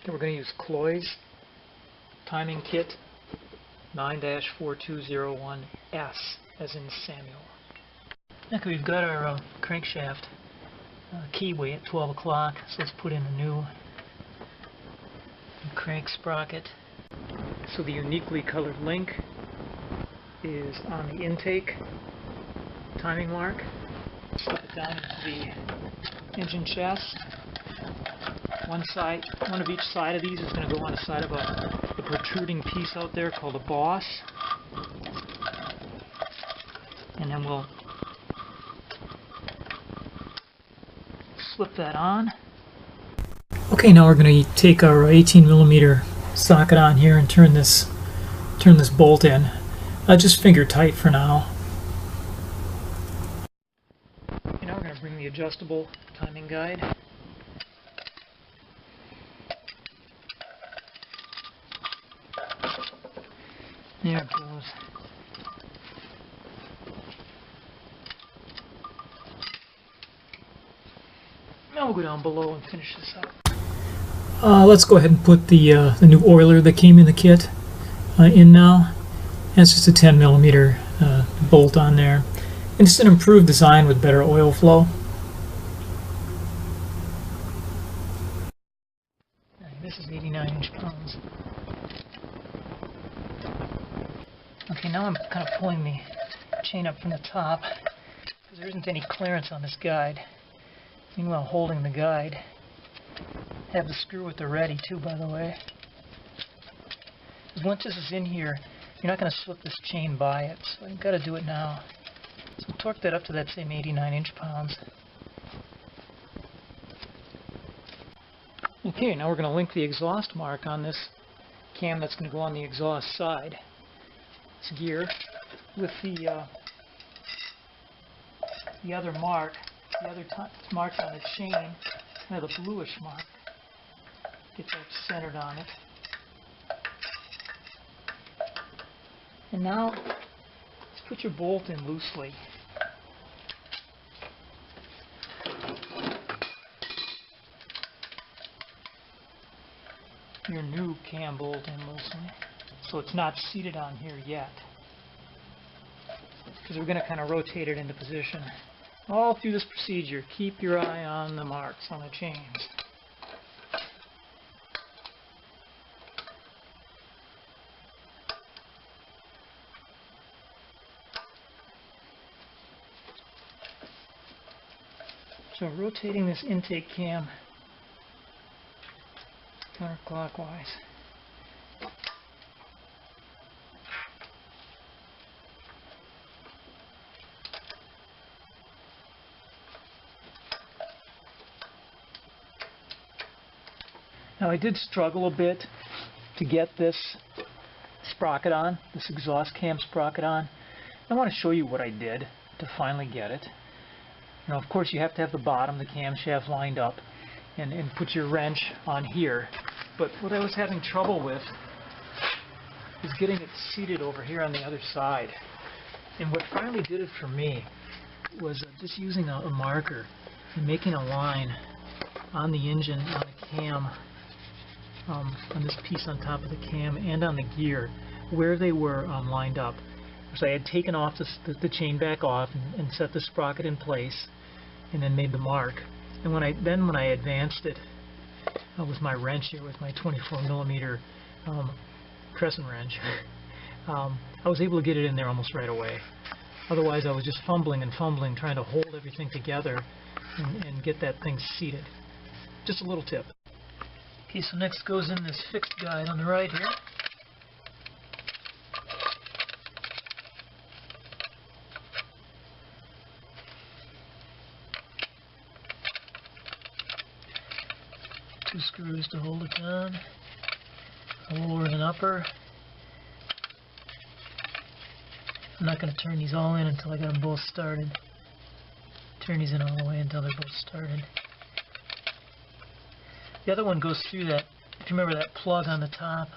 Okay, we're going to use Cloy's timing kit 9-4201S, as in Samuel. Okay, we've got our crankshaft keyway at 12 o'clock, so let's put in a new crank sprocket. So the uniquely colored link is on the intake timing mark. Slip it down into the engine chest. One of each side of these is going to go on the side of the protruding piece out there called a boss. And then we'll slip that on. Okay, now we're going to take our 18mm socket on here and turn this bolt in. Just finger tight for now. Okay, now we're going to bring the adjustable timing guide. There it goes. Now we'll go down below and finish this up. Let's go ahead and put the new oiler that came in the kit in now. And it's just a 10mm bolt on there. And it's an improved design with better oil flow. This is 89 inch-pounds. Okay, now I'm kind of pulling the chain up from the top because there isn't any clearance on this guide. Meanwhile, holding the guide, have the screw with the ready too, by the way. Once this is in here, you're not going to slip this chain by it, so you've got to do it now. So torque that up to that same 89 inch-pounds. Okay, now we're going to link the exhaust mark on this cam that's going to go on the exhaust side. This gear with the other mark, the other marks on the chain, kind of the bluish mark. Get that centered on it. And now, let's put your bolt in loosely. Your new cam bolt in loosely. So it's not seated on here yet. Because we're going to kind of rotate it into position. All through this procedure, keep your eye on the marks on the chains. So rotating this intake cam counterclockwise. Now I did struggle a bit to get this sprocket on, this exhaust cam sprocket on. I want to show you what I did to finally get it. Now, of course, you have to have the bottom, the camshaft lined up and put your wrench on here. But what I was having trouble with is getting it seated over here on the other side. And what finally did it for me was just using a marker and making a line on the engine, on the cam, on this piece on top of the cam and on the gear, where they were lined up. So I had taken off the chain back off and set the sprocket in place, and then made the mark. And when I advanced it with my wrench here, with my 24mm crescent wrench, I was able to get it in there almost right away. Otherwise, I was just fumbling and fumbling, trying to hold everything together and get that thing seated. Just a little tip. Okay, so next goes in this fixed guide on the right here. Two screws to hold it down, a lower and an upper. I'm not going to turn these all in until I got them both started. Turn these in all the way until they're both started. The other one goes through that, if you remember that plug on the top,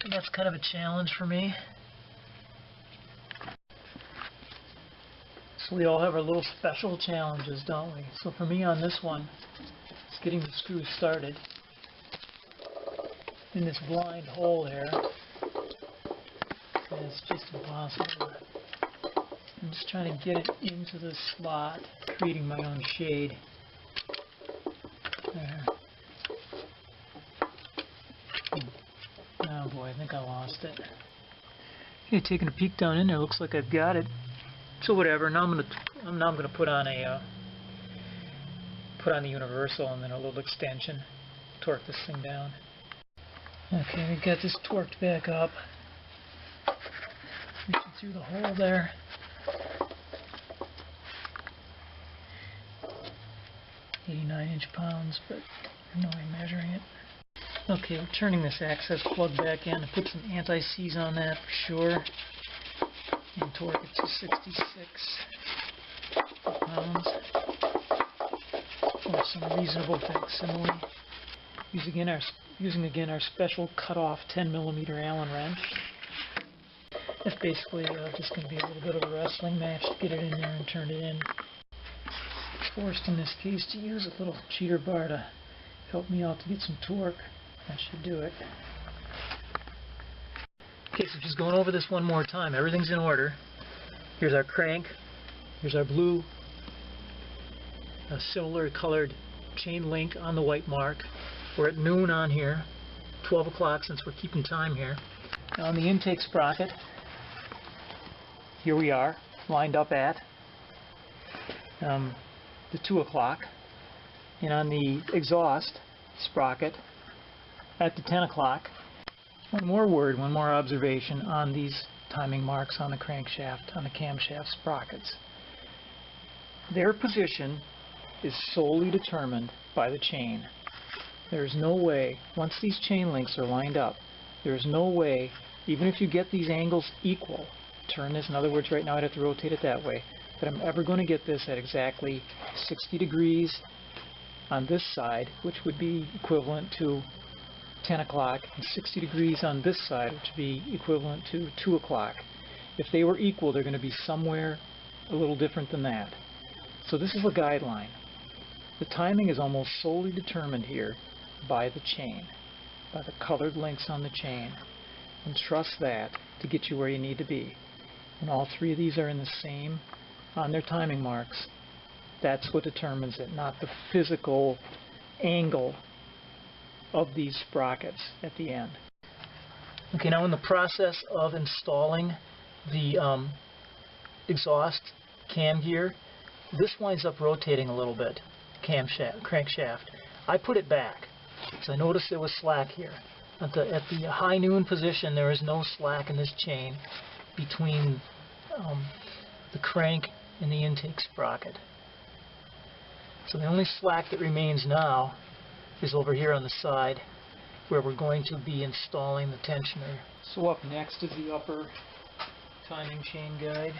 and that's kind of a challenge for me. So we all have our little special challenges, don't we? So for me on this one, it's getting the screws started. in this blind hole here. And it's just impossible. I'm just trying to get it into the slot, creating my own shade. There. Oh boy, I think I lost it. Okay, taking a peek down in there, looks like I've got it. So whatever. Now I'm gonna put on the universal and then a little extension, torque this thing down. Okay, we've got this torqued back up. Reaching through the hole there. .89 inch-pounds, but I know I'm measuring it. Okay, we're turning this access plug back in to put some anti-seize on that for sure. And torque it to 66 pounds. For some reasonable facsimile. Using again our special cut-off 10mm Allen wrench. It's basically just going to be a little bit of a wrestling match to get it in there and turn it in. Forced in this case to use a little cheater bar to help me out to get some torque. That should do it. Okay, so just going over this one more time. Everything's in order. Here's our crank. Here's our blue, similar colored chain link on the white mark. We're at noon on here, 12 o'clock since we're keeping time here. Now on the intake sprocket, here we are, lined up at the 2 o'clock. And on the exhaust sprocket, at the 10 o'clock. One more observation on these timing marks on the crankshaft, on the camshaft sprockets. Their position is solely determined by the chain. There's no way, once these chain links are lined up, there's no way, even if you get these angles equal, turn this, in other words, right now I'd have to rotate it that way, that I'm ever going to get this at exactly 60 degrees on this side, which would be equivalent to 10 o'clock, and 60 degrees on this side, which would be equivalent to 2 o'clock. If they were equal, they're going to be somewhere a little different than that. So this is a guideline. The timing is almost solely determined here by the chain, by the colored links on the chain. And trust that to get you where you need to be. When all three of these are in the same, on their timing marks, that's what determines it, not the physical angle of these sprockets at the end. Okay, now in the process of installing the exhaust cam gear, this winds up rotating a little bit, crankshaft. I put it back, because I noticed there was slack here. At the high noon position, there is no slack in this chain between the crank and the intake sprocket. So the only slack that remains now is over here on the side where we're going to be installing the tensioner. So up next is the upper timing chain guide.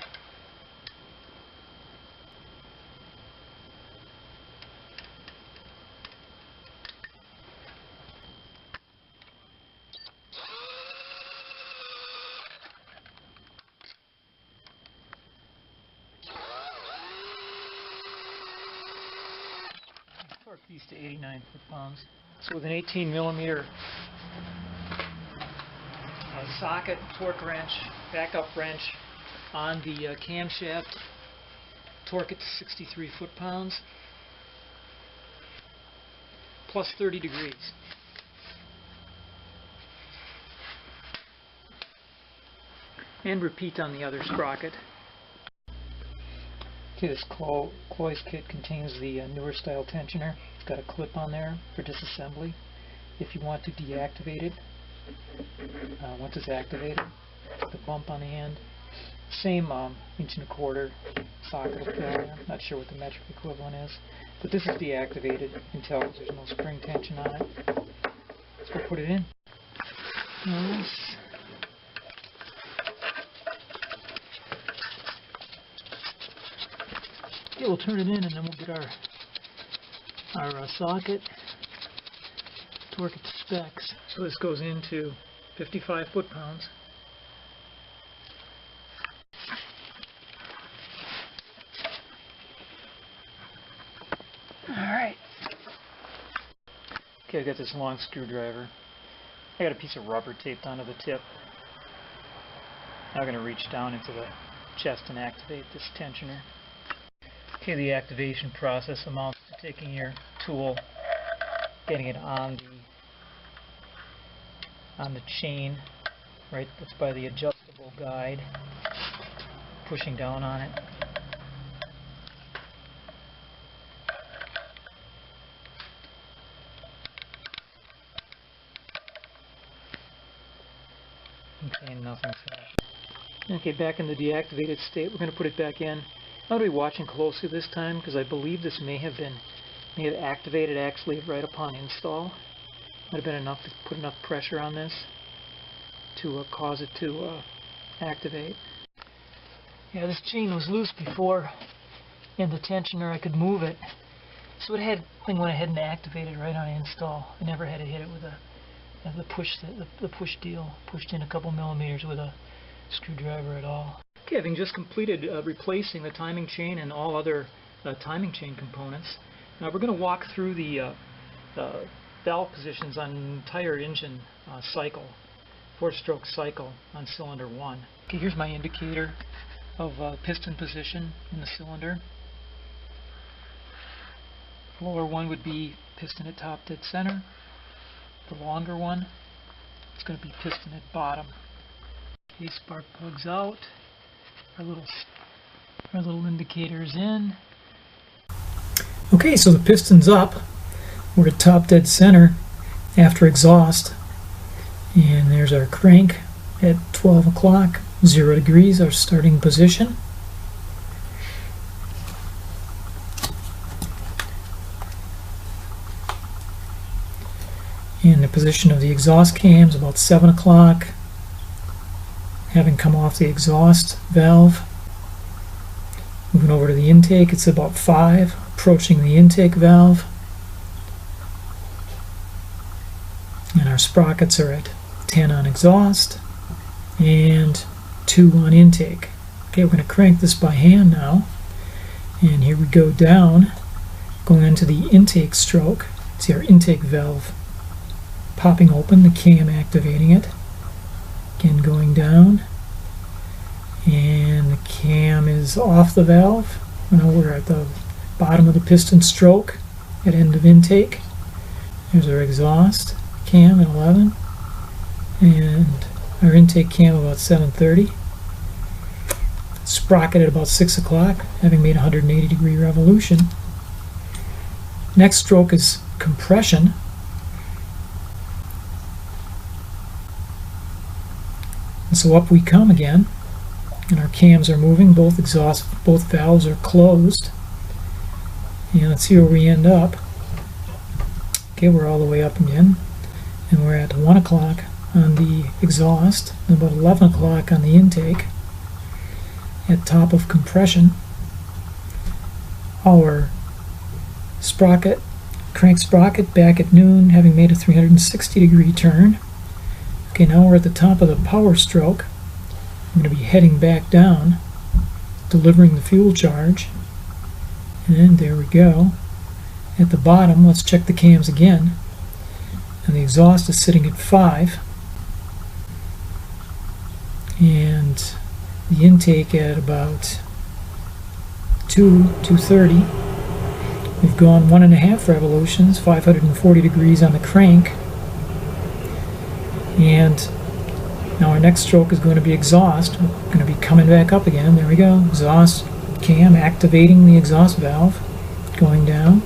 Torque these to 89 foot-pounds. So with an 18mm socket, torque wrench, backup wrench on the camshaft, torque it to 63 foot-pounds, plus 30 degrees. And repeat on the other sprocket. Okay, this Cloy's kit contains the newer style tensioner. It's got a clip on there for disassembly. If you want to deactivate it, once it's activated, the bump on the end. Same 1.25 inch socket will fit on there. Not sure what the metric equivalent is, but this is deactivated. You can tell because there's no spring tension on it. Let's go put it in. Nice. Okay, we'll turn it in and then we'll get our socket, torque it to specs. So this goes into 55 foot-pounds. Alright. Okay, I've got this long screwdriver. I got a piece of rubber taped onto the tip. Now I'm going to reach down into the chest and activate this tensioner. Okay, the activation process amounts to taking your tool, getting it on the chain, right, that's by the adjustable guide, pushing down on it. Okay, nothing's happened. Okay, back in the deactivated state, we're going to put it back in. I'm going to be watching closely this time because I believe this may have activated actually right upon install. Might have been enough to put enough pressure on this to cause it to activate. Yeah, this chain was loose before in the tensioner. I could move it, so it went ahead and activated right on install. I never had to hit it with the push deal, pushed in a couple millimeters with a screwdriver at all. Okay, having just completed replacing the timing chain and all other timing chain components, now we're going to walk through the valve positions on an entire engine cycle, 4-stroke cycle on cylinder 1. Okay, here's my indicator of piston position in the cylinder. The lower one would be piston at top dead center. The longer one is going to be piston at bottom. Okay, spark plugs out. Our little indicator's in. Okay, so the piston's up. We're at top dead center after exhaust. And there's our crank at 12 o'clock, 0 degrees, our starting position. And the position of the exhaust cams about 7 o'clock, having come off the exhaust valve. Moving over to the intake, it's about 5, approaching the intake valve. And our sprockets are at 10 on exhaust and 2 on intake. Okay, we're going to crank this by hand now. And here we go down, going into the intake stroke. See our intake valve popping open, the cam activating it. Again, going down, and the cam is off the valve. Now we're at the bottom of the piston stroke at end of intake. There's our exhaust cam at 11, and our intake cam about 7:30. Sprocket at about 6 o'clock, having made a 180-degree revolution. Next stroke is compression. And so up we come again, and our cams are moving, both valves are closed. And let's see where we end up. Okay, we're all the way up again, and we're at 1 o'clock on the exhaust, and about 11 o'clock on the intake, at top of compression. Our sprocket, crank sprocket, back at noon, having made a 360-degree turn. Okay, now we're at the top of the power stroke. I'm going to be heading back down, delivering the fuel charge. And there we go. At the bottom, let's check the cams again. And the exhaust is sitting at 5. And the intake at about 2:30. We've gone 1.5 revolutions, 540 degrees on the crank. And now our next stroke is going to be exhaust. We're going to be coming back up again. There we go. Exhaust cam activating the exhaust valve, going down,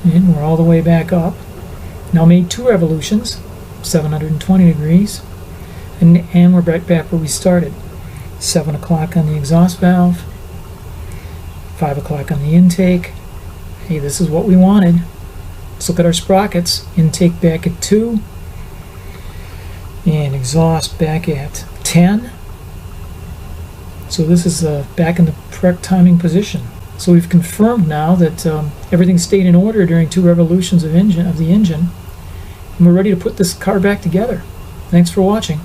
and we're all the way back up. Now made 2 revolutions, 720 degrees, and we're back where we started. 7 o'clock on the exhaust valve, 5 o'clock on the intake. Hey, this is what we wanted. Let's look at our sprockets. Intake back at 2. And exhaust back at 10. So this is back in the correct timing position. So we've confirmed now that everything stayed in order during 2 revolutions of the engine, and we're ready to put this car back together. Thanks for watching.